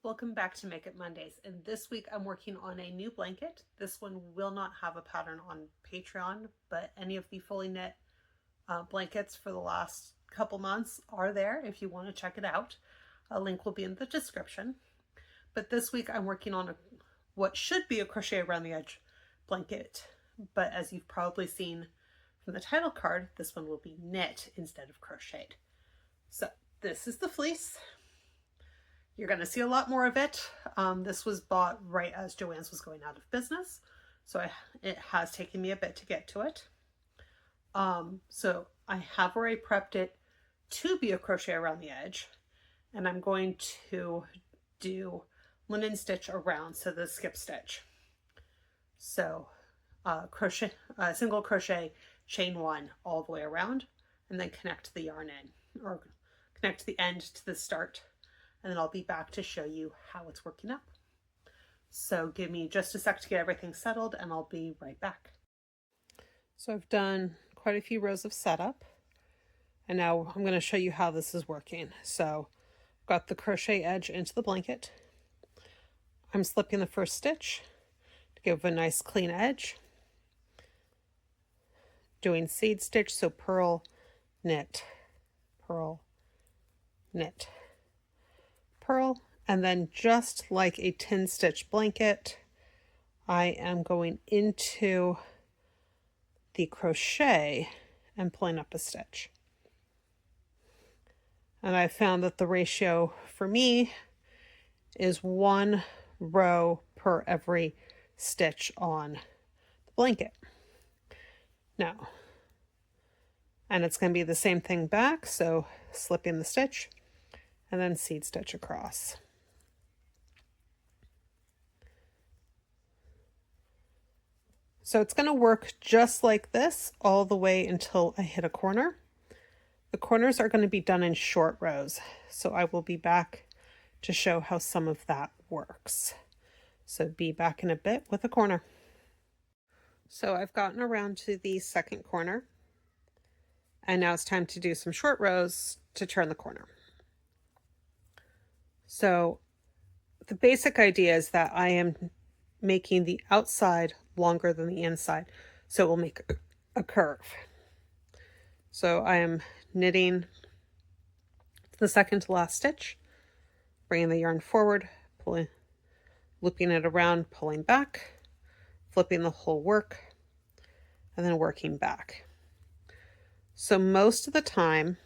Welcome back to Make It Mondays, and this week I'm working on a new blanket. This one will not have a pattern on Patreon, but any of the fully knit blankets for the last couple months are there if you want to check it out. A link will be in the description. But this week I'm working on what should be a crochet around the edge blanket, but as you've probably seen from the title card, this one will be knit instead of crocheted. So this is the fleece. You're going to see a lot more of it. This was bought right as Joann's was going out of business, so it has taken me a bit to get to it. So I have already prepped it to be a crochet around the edge, and I'm going to do linen stitch around, so the skip stitch. So crochet, single crochet, chain one all the way around, and then connect the yarn in, or connect the end to the start. And then I'll be back to show you how it's working up. So give me just a sec to get everything settled and I'll be right back. So I've done quite a few rows of setup, and now I'm going to show you how this is working. So I've got the crochet edge into the blanket. I'm slipping the first stitch to give a nice clean edge. Doing seed stitch, so purl, knit, purl, knit, purl, and then just like a 10 stitch blanket, I am going into the crochet and pulling up a stitch. And I found that the ratio for me is 1 row per every stitch on the blanket. Now, and it's going to be the same thing back, so slipping the stitch and then seed stitch across. So it's going to work just like this all the way until I hit a corner. The corners are going to be done in short rows, so I will be back to show how some of that works. So be back in a bit with a corner. So I've gotten around to the second corner, and now it's time to do some short rows to turn the corner. So the basic idea is that I am making the outside longer than the inside, so it will make a curve. So I am knitting the second to last stitch, bringing the yarn forward, pulling, looping it around, pulling back, flipping the whole work, and then working back. So most of the time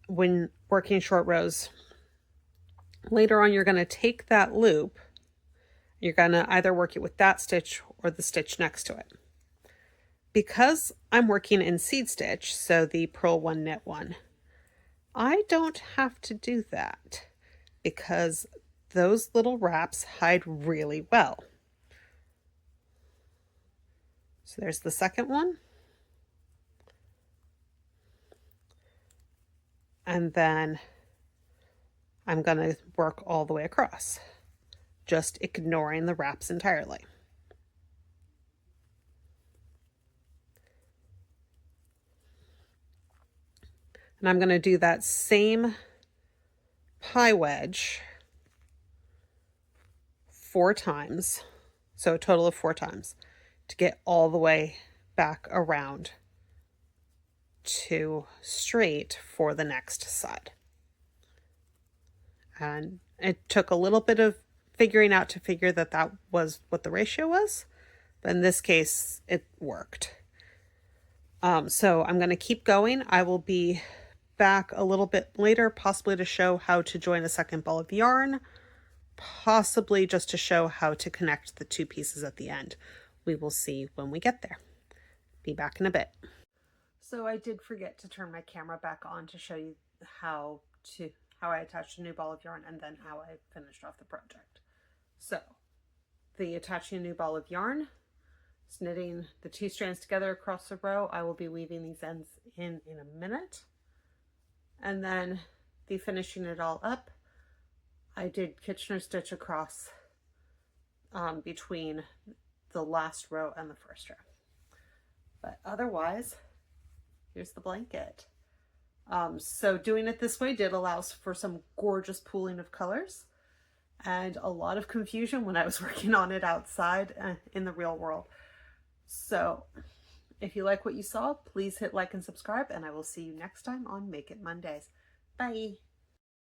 when working short rows, later on you're going to take that loop, you're going to either work it with that stitch or the stitch next to it. Because I'm working in seed stitch, so the purl one, knit one, I don't have to do that because those little wraps hide really well. So there's the second one. And then I'm going to work all the way across, just ignoring the wraps entirely. And I'm going to do that same pie wedge 4 times, so a total of 4 times, to get all the way back around to straight for the next side. And it took a little bit of figuring out to figure that that was what the ratio was, but in this case it worked. So I'm going to keep going. I will be back a little bit later, possibly to show how to join a second ball of yarn, possibly just to show how to connect the 2 pieces at the end. We will see when we get there. Be back in a bit. So I did forget to turn my camera back on to show you how I attached a new ball of yarn and then how I finished off the project. So the attaching a new ball of yarn, knitting the 2 strands together across the row. I will be weaving these ends in a minute. And then the finishing it all up, I did Kitchener stitch across between the last row and the first row. But otherwise, here's the blanket. So doing it this way did allow for some gorgeous pooling of colors and a lot of confusion when I was working on it outside in the real world. So if you like what you saw, please hit like and subscribe, and I will see you next time on Make It Mondays. Bye.